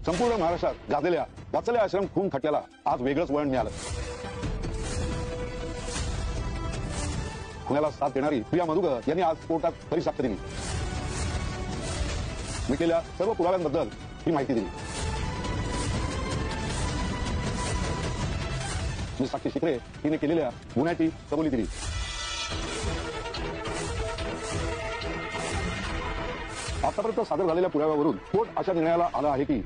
संपूर्ण महाराष्ट्रात गाजलेल्या वात्सल्य आश्रम खून खटल्याला आज वेगळंच वळण मिळालं. खुनाला साथ देणारी प्रिया मधुकर यांनी आज कोर्टात खरी साक्ष दिली. मिळालेल्या सर्व पुराव्यांबद्दल ही माहिती दिली. मिस साक्षी शिकरे हिने केलेल्या गुन्ह्याची कबुली दिली. आतापर्यंत सादर झालेल्या पुराव्यावरून कोर्ट अशा निर्णयाला आला आहे की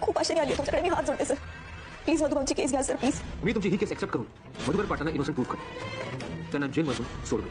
खूप आशेने आली तुमच्याकडे. मी हात जोडते सर, प्लीज मधुभाऊंची केस घ्या सर, प्लीज. मी तुमची ही केस एक्सेप्ट करून मधुकर पाटलांना इनोसंट प्रूव्ह करतो. त्यांना जेलमधून सोडतो.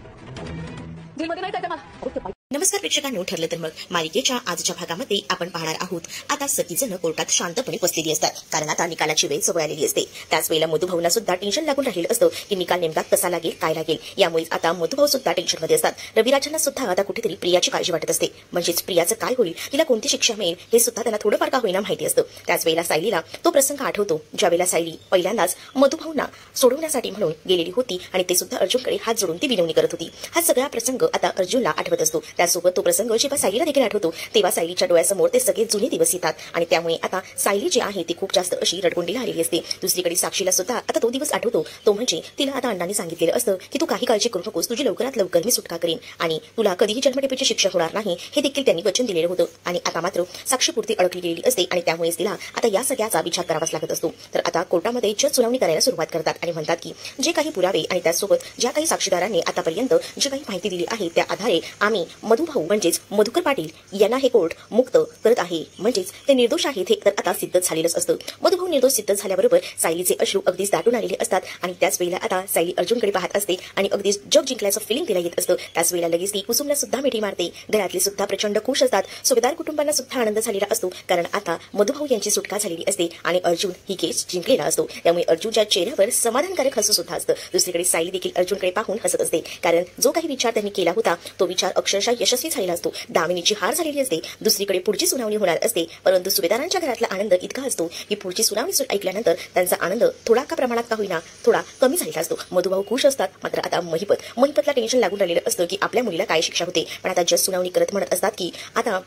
जेलमध्ये नाही जायचं मला. नमस्कार प्रेक्षकांनो, ठरलं तर मग मालिकेच्या आजच्या भागामध्ये आपण पाहणार आहोत. आता सगळीजण कोर्टात शांतपणे बसलेली असतात, कारण आता निकालाची वेळ जवळ आलेली असते. त्याच वेळेला मधुभाऊंना सुद्धा टेन्शन लागून राहिलेलं असतं की निकाल नेमका कसा लागेल, काय लागेल. यामुळे आता मधुभाऊ सुद्धा टेन्शनमध्ये असतात. रविराजांना सुद्धा आता कुठेतरी प्रियाची काळजी वाटत असते. म्हणजेच प्रियाचं काय होईल, तिला कोणती शिक्षा मिळेल हे सुद्धा त्यांना थोडंफार का होईना माहिती असतं. त्याच वेळेला सायलीला तो प्रसंग आठवतो ज्यावेळेला सायली पहिल्यांदाच मधुभाऊंना सोडवण्यासाठी म्हणून गेलेली होती आणि ते सुद्धा अर्जुनकडे हात जोडून ती विनवणी करत होती. हा सगळा प्रसंग आता अर्जुनला आठवत असतो. त्यासोबत तो प्रसंग जेव्हा सायलीला देखील आठवतो तेव्हा सायलीच्या डोळ्यासमोर ते सगळे जुने दिवस येतात आणि त्यामुळे आता सायली जी आहे ती खूप जास्त अशी रडकुंडीला आलेली असते. दुसरीकडे साक्षीला सुद्धा आता तो दिवस आठवतो. तो म्हणजे तिला आता अण्णांनी सांगितलेलं असतं की तू काही काळजी करू नकोस, तुझी लवकरात लवकर मी सुटका करीन आणि तुला कधीही जन्मठेपेची शिक्षा होणार नाही हे देखील त्यांनी वचन दिलेलं होतं. आणि आता मात्र साक्षीपुरती अडकली गेलेली असते आणि त्यामुळेच तिला आता या सगळ्याचा विचार करावाच लागत असतो. तर आता कोर्टामध्ये जज सुनावणी करायला सुरुवात करतात आणि म्हणतात की जे काही पुरावे आणि त्यासोबत ज्या काही साक्षीदारांनी आतापर्यंत जी काही माहिती दिली आहे त्या आधारे आम्ही मधुभाऊ म्हणजेच मधुकर पाटील यांना हे कोर्ट मुक्त करत आहे. म्हणजेच ते निर्दोष आहेत हे तर आता सिद्ध झालेलंच असतं. मधुभाऊ निर्दोष सिद्ध झाल्याबरोबर सायलीचे अश्रू अगदीच दाटून आलेले असतात आणि त्याच वेळेला आता सायली अर्जुनकडे पाहत असते आणि अगदीच जग जिंकल्याचं फिलिंग तिला येत असतं. त्याच वेळेला लगेच ती कुसुमला सुद्धा मिठी मारते. घरातले सुद्धा प्रचंड खुश असतात. सुभेदार कुटुंबांना सुद्धा आनंद झालेला असतो, कारण आता मधुभाऊ यांची सुटका झालेली असते आणि अर्जुन ही केस जिंकलेला असतो. त्यामुळे अर्जुनच्या चेहऱ्यावर समाधानकारक हसू सुद्धा असतं. दुसरीकडे सायली देखील अर्जुनकडे पाहून हसत असते, कारण जो काही विचार त्यांनी केला होता तो विचार अक्षरशः यशस्वी झालेला असतो. दामिनीची हार झालेली असते. दुसरीकडे पुढची सुनावणी होणार असते, परंतु सुभेदारांच्या घरातला आनंद इतका असतो की पुढची सुनावणी ऐकल्यानंतर त्यांचा आनंद थोडा का प्रमाणात का होईना थोडा कमी झालेला असतो. मधुभाऊ खुश असतात. मात्र आता महिपतला टेन्शन लागून राहिलेलं असतं की आपल्या मुलीला काय शिक्षा होते. पण आता जज सुनावणी करत म्हणत असतात की आता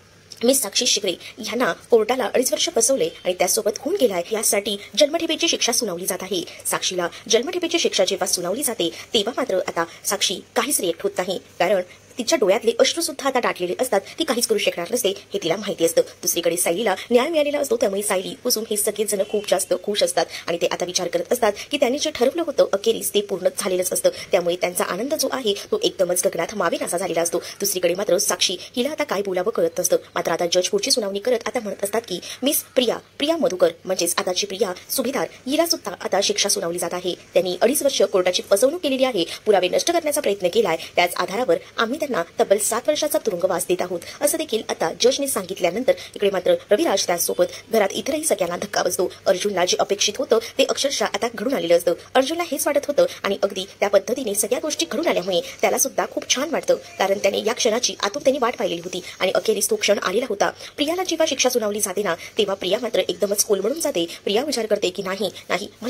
मिस साक्षी शिकरे यांना कोर्टाला 2.5 वर्ष फसवले आणि त्यासोबत खून केलाय, यासाठी जन्मठेपेची शिक्षा सुनावली जात आहे. साक्षीला जन्मठेपेची शिक्षा जेव्हा सुनावली जाते तेव्हा मात्र आता साक्षी काहीच रिएक्ट होत नाही, कारण तिच्या डोळ्यातले अश्रू सुद्धा आता दाटलेले असतात. ती काहीच करू शकणार नसते हे तिला माहिती असतं. दुसरीकडे सायलीला न्याय मिळालेला असतो. त्यामुळे सायली कुसुम हे सगळेच जण खूप जास्त खुश असतात आणि ते आता विचार करत असतात की त्यांनी जे ठरवलं होतं अखेरीस ते पूर्ण झालेलंच असतं. त्यामुळे त्यांचा आनंद जो आहे तो एकदमच गगनात मावेनासा झालेला असतो. दुसरीकडे मात्र साक्षी हिला आता काय बोलावं कळत नसतं. मात्र आता जज पुढची सुनावणी करत आता म्हणत असतात की मिस प्रिया मधुकर म्हणजेच आताची प्रिया सुभेदार हिला सुद्धा आता शिक्षा सुनावली जात आहे. त्यांनी 2.5 वर्ष कोर्टाची फसवणूक केलेली आहे, पुरावे नष्ट करण्याचा प्रयत्न केलाय, त्याच आधारावर आम्ही त्यांना तब्बल 7 वर्षाचा तुरुंगवास देत आहोत असं देखील आता जजने सांगितल्यानंतर इकडे मात्र रविराज त्यासोबत घरात इतरही सगळ्यांना धक्का बसतो. अर्जुनला जे अपेक्षित होतं ते अक्षरशः आता घडून आलेलं असतं. अर्जुनला हेच वाटत होतं आणि अगदी त्या पद्धतीने सगळ्या गोष्टी घडून आल्यामुळे त्याला सुद्धा खूप छान वाटतं, कारण त्याने या क्षणाची आतुरतेने वाट पाहिलेली होती आणि अखेरीस तो क्षण आलेला होता. प्रियाला जेव्हा शिक्षा सुनावली जाते ना तेव्हा प्रिया मात्र एकदमच कोलमडून जाते. प्रिया विचार करते की नाही,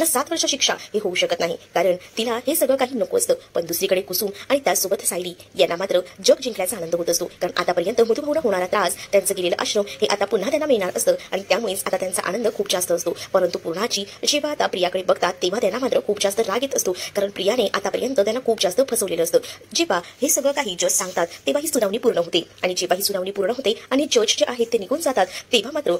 7 वर्ष शिक्षा हे होऊ शकत नाही, कारण तिला हे सगळं काही नको असतं. पण दुसरीकडे कुसुम आणि त्यासोबत सायली यांना मात्र जग जिंकल्याचा आनंद होत असतो, कारण आतापर्यंत मधुभाऊला होणारा त्रास, त्यांचं गेलेलं आश्रम हे आता पुन्हा त्यांना मिळणार असतं आणि त्यामुळेच आता त्यांचा आनंद खूप जास्त असतो. परंतु पूर्णाची जेव्हा आता प्रियाकडे बघतात तेव्हा त्यांना मात्र खूप जास्त राग येत असतो, कारण प्रियाने आतापर्यंत त्यांना खूप जास्त फसवलेलं असतं. जेव्हा हे सगळं काही जज सांगतात तेव्हा ही सुनावणी पूर्ण होते आणि जेव्हा ही सुनावणी पूर्ण होते आणि जज जे आहेत ते निघून जातात तेव्हा मात्र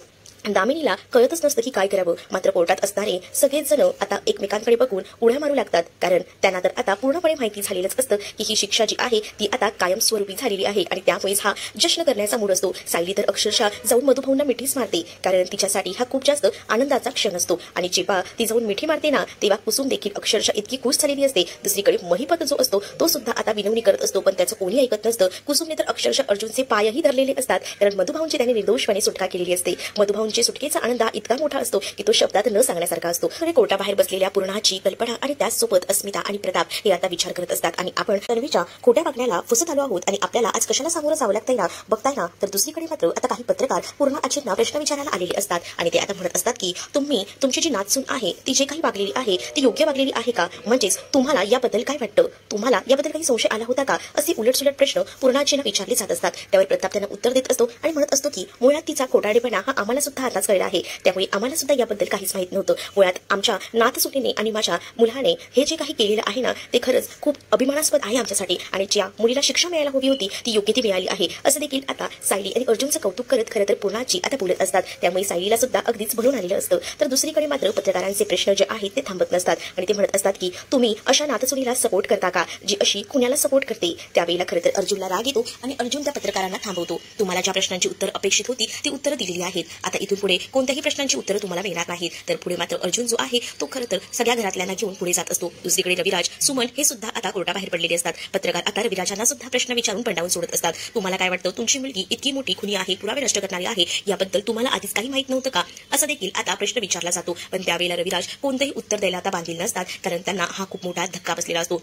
दामिनीला कळतच नसतं की काय करावं. मात्र कोर्टात असणारे सगळेच जण आता एकमेकांकडे बघून उड्या मारू लागतात, कारण त्यांना तर आता पूर्णपणे माहिती झालेलंच असतं की ही शिक्षा जी आहे ती आता कायमस्वरूपी झालेली आहे आणि त्यामुळेच हा जश्न करण्याचा मूड असतो. सायली तर अक्षरशः जाऊन मधुभाऊंना मिठीच मारते, कारण तिच्यासाठी हा खूप जास्त आनंदाचा क्षण असतो. आणि जेव्हा ती जाऊन मिठी मारते ना तेव्हा कुसुम देखील अक्षरशः इतकी खुश झालेली असते. दुसरीकडे महिपत जो असतो तो सुद्धा आता विनवणी करत असतो, पण त्याचं कोणी ऐकत नसतं. कुसुमने तर अक्षरशः अर्जुनचे पायही धरलेले असतात, कारण मधुभाऊंची त्याने निर्दोषपणे सुटका केलेली असते. मधुभाऊ अर्जुनची सुटकेचा आनंद इतका मोठा असतो की तो शब्दात न सांगण्यासारखा असतो. कोर्टाबाहेर बसलेल्या पूर्णाची कल्पना आणि त्याचसोबत अस्मिता आणि प्रताप हे आता विचार करत असतात आणि आपण तन्वीच्या खोट्या वागण्याला फसत आलो आहोत आणि आपल्याला आज कशाला सामोरं जावं लागतंय ना बघताय ना. तर दुसरीकडे मात्र आता काही पत्रकार पूर्ण आजींना प्रश्न विचारायला आलेले असतात आणि ते आता म्हणत असतात की तुम्ही तुमची जी नातसून आहे ती जे काही वागलेली आहे ती योग्य वागलेली आहे का, म्हणजेच तुम्हाला याबद्दल काय वाटतं, तुम्हाला याबद्दल काही संशय आला होता का, असे उलटसुलट प्रश्न पूर्णाजींना विचारले जात असतात. त्यावर प्रताप त्यांना उत्तर देत असतो आणि म्हणत असतो की मुळात तिचा खोटारडेपणा हा आम्हाला सुद्धा आताच कळला आहे, त्यामुळे आम्हाला सुद्धा याबद्दल काहीच माहित नव्हतं. मुळात आमच्या नातसुटीने आणि माझ्या मुलाने हे जे काही केलेलं आहे ना ते खरंच खूप अभिमानास्पद आहे आमच्यासाठी आणि ज्या मुलीला शिक्षा मिळायला हवी होती ती योग्य ती मिळाली आहे, असं देखील आता सायली आणि अर्जुनचं कौतुक करत खरं तर पूर्णाची आता बोलत असतात. त्यामुळे सायलीला सुद्धा अगदीच भरून आलेलं असतं. तर दुसरीकडे मात्र पत्रकारांचे प्रश्न जे आहेत ते थांबत नसतात आणि ते म्हणत असतात की तुम्ही अशा नातसुडीला सपोर्ट करता का जी अशी खुन्याला सपोर्ट करते. त्यावेळेला खरं तर अर्जुनला राग येतो आणि अर्जुन त्या पत्रकारांना थांबवतो. तुम्हाला ज्या प्रश्नांची उत्तर अपेक्षित होती ती उत्तरं दिलेली आहेत. आता इथून पुढे कोणत्याही प्रश्नांची उत्तरं तुम्हाला मिळणार नाहीत. तर पुढे मात्र अर्जुन जो आहे तो खरं तर सगळ्या घरातल्यांना घेऊन पुढे जात असतो. दुसरीकडे रविराज सुमन हे सुद्धा आता कोर्टाबाहेर पडलेले असतात. पत्रकार आता रविराजांना सुद्धा प्रश्न विचारून पंडावून सोडत असतात. तुम्हाला काय वाटतं, तुमची मुलगी इतकी मोठी खुनी आहे, पुरावे नष्ट करणारी आहे, याबद्दल तुम्हाला आधीच काही माहित नव्हतं का, असं देखील आता प्रश्न विचारला जातो. पण त्यावेळेला रविराज कोणतेही उत्तर द्यायला आता बांधलेले नसतात कारण त्यांना हा खूप मोठा धक्का बसलेला असतो.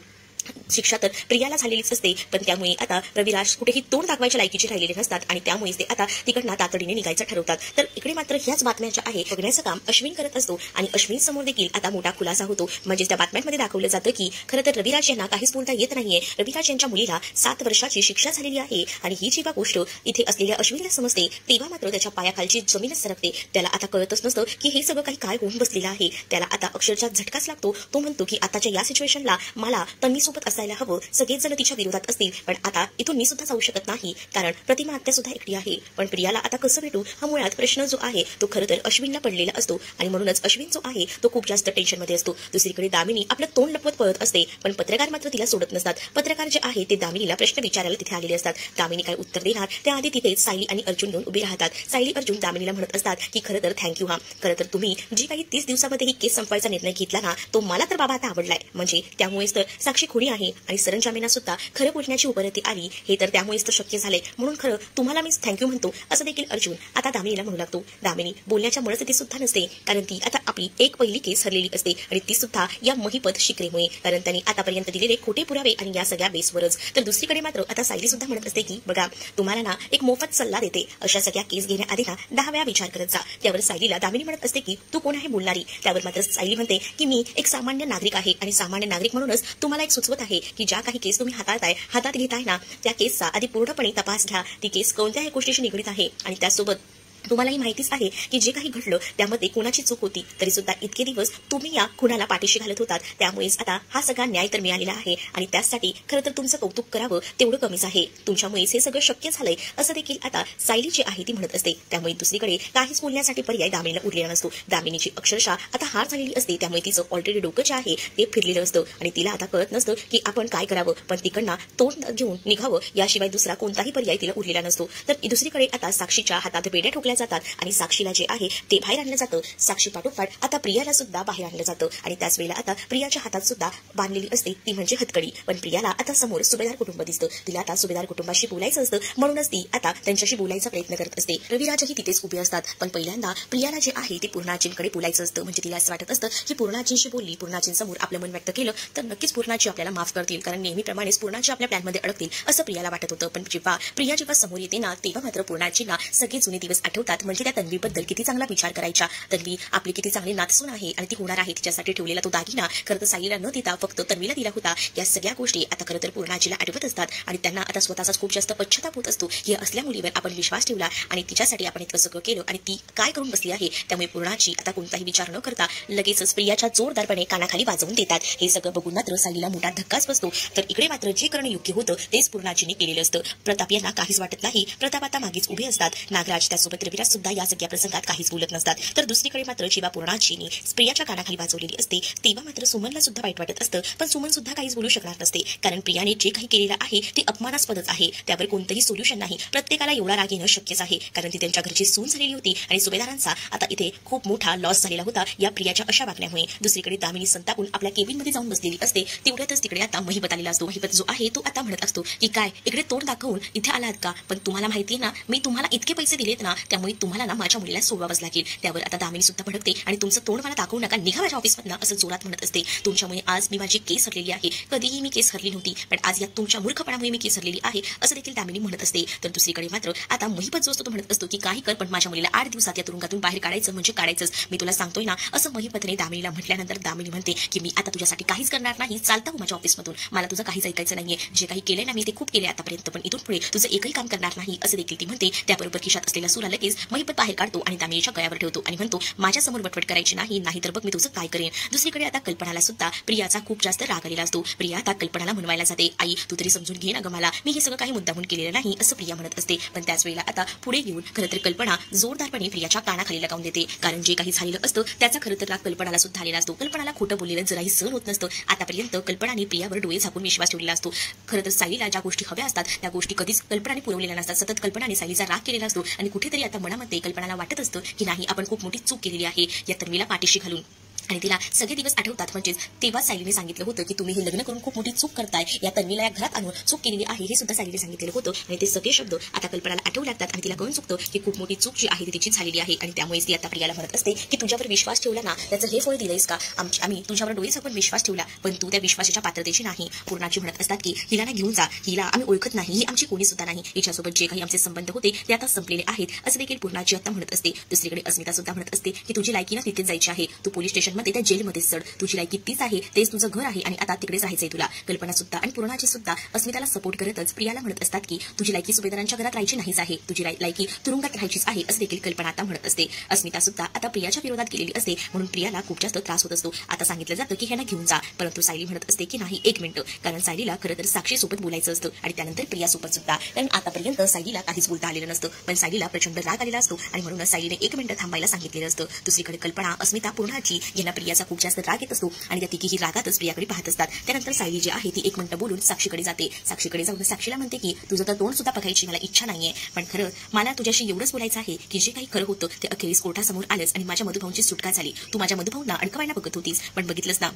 शिक्षा तर प्रियाला झालेलीच असते पण त्यामुळे आता रविराज कुठेही तोंड दाखवायच्या लायकीचे राहिलेले नसतात आणि त्यामुळेच ते आता तिकडनं तातडीने निघायचं ठरवतात. तर इकडे मात्र ह्याच बातम्या ज्या आहे बघण्याचं काम अश्विन करत असतो आणि अश्विन समोर देखील आता मोठा खुलासा होतो. म्हणजे त्या बातम्यांमध्ये दाखवलं जातं की खरं तर रविराज यांना काहीच बोलता येत नाहीये. रविराज यांच्या मुलीला 7 वर्षाची शिक्षा झालेली आहे आणि ही जेव्हा गोष्ट इथे असलेल्या अश्विनला समजते तेव्हा मात्र त्याच्या पायाखालची जमीनच सरकते. त्याला आता कळतच नसतं की हे सगळं काही काय होऊन बसलेलं आहे. त्याला आता अक्षरशः झटकाच लागतो. तो म्हणतो की आताच्या या सिच्युएशनला मला तन्वीसोबत असायला हवं, सगळेच जण तिच्या विरोधात असतील पण आता इथून मी सुद्धा जाऊ शकत नाही कारण प्रतिमा आत्या सुद्धा एकटी आहे. पण प्रियाला आता कसं भेटू हा मुळात प्रश्न जो आहे तो खरं तर अश्विनला पडलेला असतो आणि म्हणूनच अश्विन जो आहे तो खूप जास्त टेन्शनमध्ये असतो. दुसरीकडे दामिनी आपलं तोंड लपवत पळत असते पण पत्रकार मात्र तिला सोडत नसतात. पत्रकार जे आहे ते दामिनीला प्रश्न विचारायला तिथे आलेले असतात. दामिनी काय उत्तर देणार त्याआधी तिथे सायली आणि अर्जुन येऊन उभी राहतात. सायली अर्जुन दामिनीला म्हणत असतात की खरं तर थँक्यू हा, खरं तर तुम्ही जी काही 30 दिवसामध्ये ही केस संपवायचा निर्णय घेतला ना तो मला तर बाबा आता आवडलाय. म्हणजे त्यामुळेच तर साक्षी खुणी आहे आणि सरंजामींना सुद्धा खरं बोलण्याची उपरती आली हे तर त्यामुळेच तर शक्य झाले. म्हणून खरं तुम्हाला मी थँक्यू म्हणतो असं देखील अर्जुन आता दामिनीला म्हणू लागतो. दामिनी बोलण्याच्या मनस्थितीत सुद्धा नसते कारण ती आता आपली एक पहिली केस हरलेली असते आणि ती सुद्धा या महिपत शिकरेमुळे कारण त्यांनी आतापर्यंत दिलेले खोटे पुरावे आणि या सगळ्या बेसवरच. तर दुसरीकडे मात्र आता सायली सुद्धा म्हणत असते की बघा तुम्हाला ना एक मोफत सल्ला देते, अशा सगळ्या केस घेण्याआधी ना 10 वेळा विचार करत जा. त्यावर सायलीला दामिनी म्हणत असते की तू कोण आहे बोलणारी. त्यावर मात्र सायली म्हणते की मी एक सामान्य नागरिक आहे आणि सामान्य नागरिक म्हणूनच तुम्हाला एक सुचवत आहे की ज्या काही केस तुम्ही हातात घेताय ना त्या केसचा आधी पूर्णपणे तपास घ्या. ती केस कोणत्याही गोष्टीशी निगडीत आहे आणि त्यासोबत तुम्हालाही माहितीच आहे की जे काही घडलं त्यामध्ये कुणाची चूक होती तरी सुद्धा इतके दिवस तुम्ही या खुनाला पाठीशी घालत होतात. त्यामुळेच आता हा सगळा न्याय तर मिळालेला आहे आणि त्यासाठी खरं तर तुमचं कौतुक करावं तेवढं कमीच आहे. तुमच्यामुळेच हे सगळं शक्य झालंय असं देखील आता सायली जी आहे ती म्हणत असते. त्यामुळे दुसरीकडे काहीच बोलण्यासाठी पर्याय दामिनीला उरलेला नसतो. दामिनीची अक्षरशः आता हार झालेली असते त्यामुळे तिचं ऑलरेडी डोकं जे आहे ते फिरलेलं असतं आणि तिला आता कळत नसतं की आपण काय करावं. पण तिकडनं तोंड घेऊन निघावं याशिवाय दुसरा कोणताही पर्याय तिला उरलेला नसतो. तर दुसरीकडे आता साक्षीच्या हातात बेड्या ठोकल्या जातात आणि साक्षीला जे आहे ते बाहेर आणलं जातं. साक्षी पाठोपाठ आता प्रियाला सुद्धा बाहेर आणलं जातं आणि त्याच वेळेला आता प्रियाच्या हातात सुद्धा बांधलेली असते ती म्हणजे हतकडी. पण प्रियाला आता समोर सुभेदार कुटुंब दिसतं. तिला आता सुभेदार कुटुंबाशी बोलायचं असतं म्हणूनच ती आता त्यांच्याशी बोलायचा प्रयत्न करत असते. रविराजही तिथेच उभे असतात पण पहिल्यांदा प्रियाला जे आहे ते पूर्णाजींकडे बोलायचं असतं. म्हणजे तिला असं वाटत असतं की पूर्णाजींशी बोलली, पूर्णाजींसमोर आपलं मन व्यक्त केलं तर नक्कीच पूर्णाजी आपल्याला माफ करतील कारण नेहमीप्रमाणेच पूर्णाजी आपल्या प्लॅनमध्ये अडकतील असं प्रियाला वाटत होतं. पण प्रिया समोर येते ना तेव्हा मात्र पूर्णाजींना सगळे जुने दिवस आठवतात. म्हणजे त्या तन्वीबद्दल किती चांगला विचार करायच्या. तन्वी आपली किती चांगली नातसून आहे आणि ती होणार आहे. तिच्यासाठी ठेवलेला तो दागिना खरं तर सायलीला न देता फक्त तन्वीला दिला होता. या सगळ्या गोष्टी आता खरं तर पूर्णाजीला आठवत असतात आणि त्यांना आता स्वतःचाच खूप जास्त पश्चाताप होत असतो की असल्या मुलीवर आपण विश्वास ठेवला आणि तिच्यासाठी आपण इतकं सगळं केलं आणि ती काय करून बसली आहे. त्यामुळे पूर्णाजी आता कोणताही विचार न करता लगेचच प्रियाच्या जोरदारपणे कानाखाली वाजवून देतात. हे सगळं बघून मात्र सायलीला मोठा धक्काच बसतो. तर इकडे मात्र जे करणं योग्य होतं तेच पूर्णाजीने केलेलं असतं. प्रताप यांना काहीच वाटत नाही. प्रताप आता मागेच उभे असतात. नागराज त्यासोबत रविराज सुद्धा या सगळ्या प्रसंगात काहीच बोलत नसतात. तर दुसरीकडे मात्र जेव्हा पूर्णाजीने प्रियाच्या कानाखाली वाजवलेली असते तेव्हा मात्र सुमनला सुद्धा वाईट वाटत असतं. पण सुमन सुद्धा काहीच बोलू शकणार नसते कारण प्रियाने जे काही केलेलं आहे ते अपमानास्पदच आहे. त्यावर कोणतंही सोल्युशन नाही. प्रत्येकाला एवढा राग येणं शक्यच आहे कारण ती त्यांच्या घरची सून झालेली होती आणि सुभेदारांचा आता इथे खूप मोठा लॉस झालेला होता या प्रियाच्या अशा वागण्यामुळे. दुसरीकडे दामिनी संतापून आपल्या केबिनमध्ये जाऊन बसलेली असते. तेवढ्यातच तिकडे आता महिपत आलेला असतो. महिपत जो आहे तो आता म्हणत असतो की काय इकडे तोंड दाखवून इथे आलात का. पण तुम्हाला माहितीये ना मी तुम्हाला इतके पैसे दिलेत ना त्या त्यामुळे तुम्हाला ना माझ्या मुलीला सोडवावंच लागेल. त्यावर आता दामिनी सुद्धा भडकते आणि तुमचं तोंड मला दाखवू नका, निघा माझ्या ऑफिसमधनं असं जोरात म्हणत असते. तुमच्यामुळे आज मी माझी केस हरलेली आहे. कधीही मी केस हरली नव्हती, पण आज या तुमच्या मूर्खपणामुळे मी केस हरलेली आहे असं देखील दामिनी म्हणत असते. तर दुसरीकडे मात्र आता महिपत जो असतो तो म्हणत असतो की काही कर, पण माझ्या मुलीला 8 दिवसात या तुरुंगातून बाहेर काढायचं म्हणजे काढायचंच, मी तुला सांगतोय ना, असं महिपतने दामिनीला म्हटल्यानंतर दामिनी म्हणते की मी आता तुझ्यासाठी काहीच करणार नाही, चालता हो माझ्या ऑफिसमधून, मला तुझं काहीच ऐकायचं नाहीये. जे काही केलंय ना मी ते खूप केले आतापर्यंत, पण इथून पुढे तुझं एकही काम करणार नाही असं देखील ती म्हणते. त्याबरोबर खिशात असलेला सुरा लगेच महिपत बाहेर काढतो आणि दामिनीच्या गळ्यावर ठेवतो आणि म्हणतो माझ्या समोर वटवट करायची नाही, नाहीतर बघ मी तुझं काय करेन. दुसरीकडे आता कल्पनाला सुद्धा प्रियाचा खूप जास्त राग आलेला असतो. प्रिया आता कल्पनाला म्हणवायला जाते, आई तू तरी समजून घे ना ग मला, मी हे सगळं काही मुद्दामून केलेलं नाही असं प्रिया म्हणत असते. पण त्याच वेळेला आता पुढे येऊन खरं तर कल्पना जोरदारपणे प्रियाच्या कानाखाली लगावून देते, कारण जे काही झालेलं असतं त्याचा खरं तर राग कल्पनाला सुद्धा आलेला असतो. कल्पनाला खोटं बोललेलं जराही सहन होत नसतं. आतापर्यंत कल्पनाने प्रियावर डोळे झाकून विश्वास ठेवलेला असतो. खरं तर सायलीला ज्या गोष्टी हव्या असतात त्या गोष्टी कधीच कल्पनाने पुरवलेल्या नसतात. सतत कल्पनाने सायलीचा राग केलेला असतो आणि कुठेतरी आता मनामध्ये कल्पनाला वाटत असतं की नाही, आपण खूप मोठी चूक केलेली आहे या तन्वीला पाठीशी घालून. आणि तिला सगळे दिवस आठवतात, म्हणजेच तेव्हा सायलीने सांगितलं होतं की तुम्ही हे लग्न करून खूप मोठी चूक करताय, या तन्वीला या घरात आणून चूक केलेली आहे हे सुद्धा सायलीने सांगितलेलं होतं. आणि ते सगळे शब्द आता कल्पनाला आठवू लागतात आणि तिला कळून चुकतं की खूप मोठी चूक जी आहे ती तिची झालेली आहे. आणि त्यामुळे ती आता प्रियाला म्हणत असते की तुझ्यावर विश्वास ठेवला ना, त्याचं हे फळ दिलंयस का, आम्ही तुझ्यावर डोळे झाकून विश्वास ठेवला, पण तू त्या विश्वासाच्या पात्रतेची नाही. पूर्णाची म्हणत असतात की हिला ना घेऊन जा, हिला आम्ही ओळखत नाही, ही आमची कोणी सुद्धा नाही, हिच्यासोबत जे काही आमचे संबंध होते ते आता संपलेले आहेत असं देखील पूर्णाची आता म्हणत असते. दुसरीकडे अस्मिता सुद्धा म्हणत असते की तुझी लायकी ना तिथेच जायची आहे, तू पोलीस स्टेशनमध्ये त्या जेलमध्ये तुझी लायकी तीच आहे, तेच तुझं घर आहे आणि आता तिकडेच राहायचंय तुला. कल्पना सुद्धा आणि पूर्णाची सुद्धा अस्मिताला सपोर्ट करतच प्रियाला म्हणत असतात की तुझी लायकी सुभेदारांच्या घरात राहायची नाहीच आहे, तुझी लायकी तुरुंगात राहायचीच आहे असं देखील कल्पना आता म्हणत असते. अस्मिता सुद्धा आता प्रियाच्या विरोधात गेलेली असते, म्हणून प्रियाला खूप जास्त त्रास होत असतो. आता सांगितलं जातं की ह्यांना घेऊन जा, परंतु सायली म्हणत असते की नाही, 1 मिनिट, कारण सायलीला खरं तर साक्षी सोबत बोलायचं असतं आणि त्यानंतर प्रियासोबत सुद्धा, कारण आतापर्यंत सायलीला काहीच बोलता आलेलं नसतं, पण सायलीला प्रचंड राग आलेला असतो आणि म्हणूनच सायलीने 1 मिनिट थांबायला सांगितलेलं असतं. दुसरीकडे कल्पना, अस्मिता, पूर्णाची यांना प्रियाचा खूप जास्त राग येत असतो आणि त्या तिघीही रागातच प्रियाकडे पाहत असतात. त्यानंतर सायली जी आहे ती 1 मिनिट बोलून साक्षीकडे जाते. साक्षीकडे जाऊन साक्षीला म्हणते की तुझं तर तोंड सुद्धा बघायची मला इच्छा नाहीये, पण खरं मला तुझ्याशी एवढंच बोलायचं आहे की जे काही खरं होतं ते अखेरीस कोर्टासमोर आलंच आणि माझ्या मधुभाऊंची सुटका झाली. तू माझ्या मधुभाऊंना अडकवायला बघत होतीस, पण बघितलंस ना,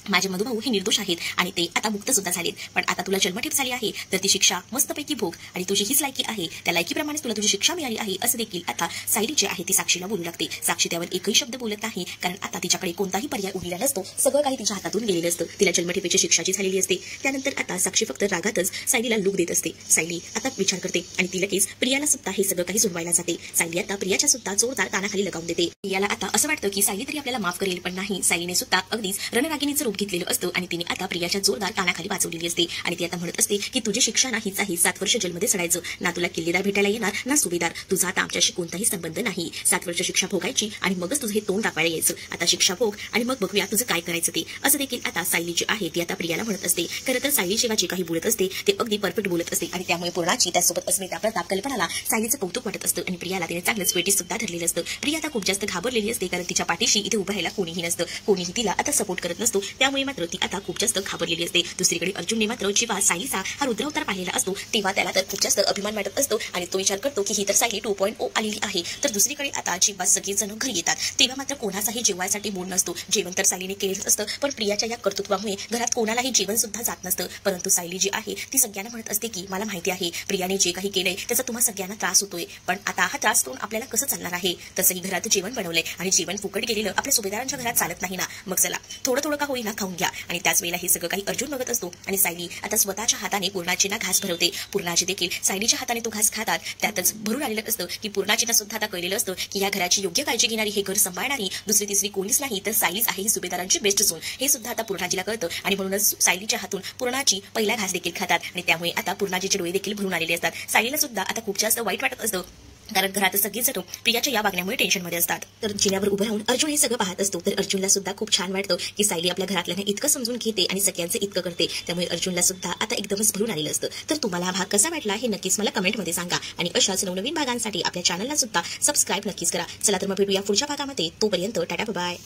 माझे मधुभाऊ हे निर्दोष आहेत आणि ते आता मुक्त सुद्धा झालेत. पण आता तुला जन्मठेप झाली आहे तर ती शिक्षा मस्तपैकी भोग, आणि तुझी हीच लायकी आहे, त्या लायकीप्रमाणेच तुला तुझी शिक्षा मिळाली आहे असं देखील आता सायली जी आहे ती साक्षीला बोलू लागते. साक्षी त्यावर एकही शब्द बोलत नाही, कारण आता तिच्याकडे कोणताही पर्याय उरलेला नसतो, सगळं काही तिच्या हातातून गेलेलं असतं, तिला जन्मठेपेची शिक्षा जी झालेली असते. त्यानंतर आता साक्षी फक्त रागातच सायलीला लूक देत असते. सायली आता विचार करते आणि ती लगेच प्रियाला सुद्धा हे सगळं काही सुनवायला जाते. सायली आता प्रियाच्या सुद्धा जोरदार कानाखाली लगावून देते. प्रियाला आता असं वाटतं की सायली तरी आपल्याला माफ करेल, पण नाही, सायलीने सुद्धा अगदीच रणरागिणीचं रूप घेतलेलं असतं आणि तिने आता प्रियाच्या जोरदार कानाखाली वाचवलेली असते. आणि ती आता म्हणत असते की तुझी शिक्षा नाहीच आहे, 7 वर्ष जेलमध्ये सडायचं, ना तुला किल्लेदार भेटायला येणार ना सुभेदार, तुझा आता आमच्याशी कोणताही संबंध नाही. 7 वर्ष शिक्षा भोगायची आणि मगच तुझं हे तोंड दाखवायला यायचं. आता शिक्षा भोग आणि मग बघूया तुझं काय करायचं ते, असं देखील आता सायली जी आहे ती आता प्रियाला म्हणत असते. खरं तर सायली जेव्हा जे काही बोलत असते ते अगदी परफेक्ट बोलत असते आणि त्यामुळे पूर्णाची त्यासोबत अस्मिता, प्रताप, कल्पनाला सायलीचं कौतुक वाटत असतं आणि प्रियाला तिने चांगलंच वेटीस सुद्धा धरलेलं असतं. प्रिया आता खूप जास्त घाबरलेली असते, कारण तिच्या पाठीशी इथे उभं राहायला कोणीही नसतं, कोणीही तिला आता सपोर्ट करत नसतो, त्यामुळे मात्र ती आता खूप जास्त घाबरलेली असते. दुसरीकडे अर्जुनने मात्र जेव्हा सायलीचा हा रुद्रावतार पाहिलेला असतो तेव्हा त्याला तर खूप जास्त अभिमान वाटत असतो आणि तो विचार करतो की ही तर सायली 2.0 आलेली आहे. तर दुसरीकडे आता जेव्हा सगळेजण घरी येतात तेव्हा मात्र कोणाचाही जेवायसाठी मूड नसतो. जेवण तर सायलीने केलेलंच असतं, पण प्रियाच्या या कर्तृत्वामुळे घरात कोणालाही जेवण सुद्धा जात नसतं. परंतु सायली जी आहे ती सगळ्यांना म्हणत असते की मला माहिती आहे प्रियाने जे काही केलंय त्याचा तुम्हा सगळ्यांना त्रास होतोय, पण आता हा त्रास करून आपल्याला कसं चालणार आहे. तसंही घरात जेवण बनवलंय आणि जेवण फुकट गेलेलं आपल्या सुभेदारांच्या घरात चालत नाही ना, मग चला थोडं थोडं का होईना खाऊन घ्या. आणि त्याच वेळेला हे सगळं काही अर्जुन बघत असतो आणि सायली आता स्वतःच्या हाताने पूर्णाचीना घास भरवते. पूर्णाची देखील सायलीच्या हाताने तो घास खातात, त्यातच भरून आलेलं असतं की पूर्णाचीना सुद्धा आता कळलेलं असतं की या घराची योग्य काळजी घेणारी, हे घर सांभाळणारी दुसरी तिसरी कोणीच नाही तर सायलीच आहे, ही सुभेदारांची बेस्ट झोन, हे सुद्धा आता पूर्णाजीला कळतं आणि म्हणूनच सायलीच्या हातून पूर्णाची पहिला घास देखील खातात आणि त्यामुळे आता पूर्णाजीचे डोळे देखील भरून आलेले असतात. सायलीला सुद्धा आता खूप जास्त वाईट वाटत असतं, कारण घरात सगळेच जण प्रियाच्या या वागण्यामुळे टेन्शनमध्ये असतात. तर जिन्यावर उभं राहून अर्जुन हे सगळं पाहत असतो, तर अर्जुनला सुद्धा खूप छान वाटतं की सायली आपल्या घरातल्यांना इतकं समजून घेते आणि सगळ्यांचं इतकं करते, त्यामुळे अर्जुनला सुद्धा आता एकदमच भरून आलेलं असतं. तर तुम्हाला हा भाग कसा वाटला हे नक्कीच मला कमेंटमध्ये सांगा आणि अशाच नवनवीन भागांसाठी आपल्या चॅनलला सुद्धा सबस्क्राईब नक्कीच करा. चला तर मग भेटूया पुढच्या भागामध्ये, तोपर्यंत टाटा बाय.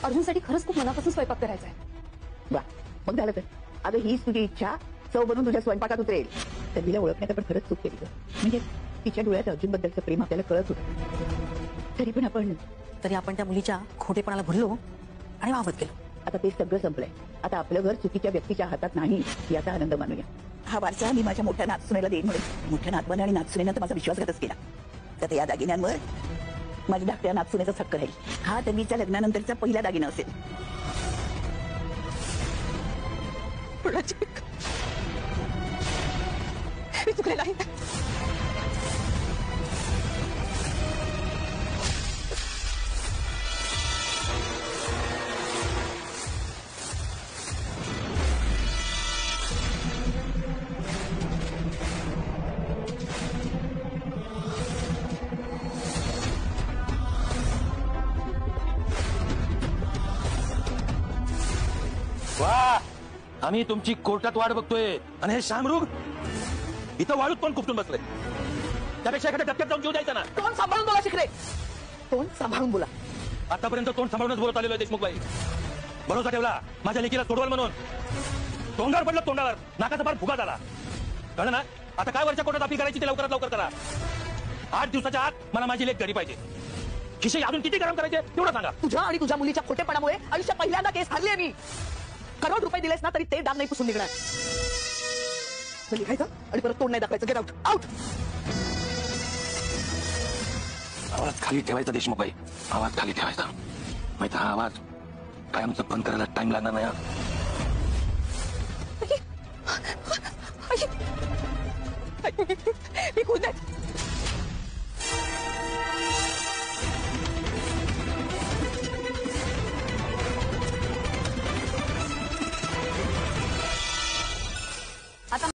अर्जुनसाठी खरंच खूप मनापासून स्वयंपाक करायचा आहे. वा, मग झालं तर. अगं हीच तुझी इच्छा चव बनून तुझ्या स्वयंपाकात उतरेल. तन्वीला ओळखण्यात आपण खरंच चूक केली गं. म्हणजे तिच्या डोळ्यात अर्जुन बद्दलचं प्रेम आपल्याला कळत होतं. तरी आपण त्या मुलीच्या खोटेपणाला भरलो आणि वावत गेलो. आता ते सगळं संपलंय. आता आपलं घर चुकीच्या व्यक्तीच्या हातात नाही याचा आनंद मानूया. हा वारसा मी माझ्या मोठ्या नातसुनेला देईन म्हणून मोठ्या नातवानं आणि नातसुनेनं तर माझा विश्वासघातच केला. तर या दागिन्यांवर माझ्या धाकट्या नातसुनेचाच हक्क राहील. हा तन्वीच्या लग्नानंतरचा पहिला दागिना असेल. मी चुकलेला आहे. वा, आम्ही तुमची कोर्टात वाट बघतोय आणि हे शामरुग इथं वाळूत पण कुपटून बसले. त्यापेक्षा एखाद्या डबक्यात जाऊन जीव द्यायचा ना. तोंड सांभाळून बोला शिकरे. तोंड सांभाळून बोला. आतापर्यंत तोंड सांभाळूनच बोलत आलेलो आहे देशमुखबाई. भरोसा ठेवला माझ्या लेकीला सोडवाल म्हणून. तोंडावर पडलं तोंडावर, नाकाचा फार फुगा झाला. कळलं ना? आता काय वरच्या कोर्टात अपील करायची ते लवकरात लवकर करा. 8 दिवसाच्या आत मला माझी लेक घरी पाहिजे. खिशे अजून किती गरम करायचे तेवढं सांगा. तुझ्या आणि तुझ्या मुलीच्या खोटेपणामुळे आयुष्यात पहिल्यांदा केस हरली मी. करोड रुपये दिलेस ना तरी ते डाग नाही पुसून निघणार. लिहायचं आणि परत तोंड नाही दाखवायचं. Get out. आउट. आवाज खाली ठेवायचा देशमुखबाई, आवाज खाली ठेवायचा. माहिती हा आवाज कायमचा बंद करायला टाइम लागणार नाही. मी खुद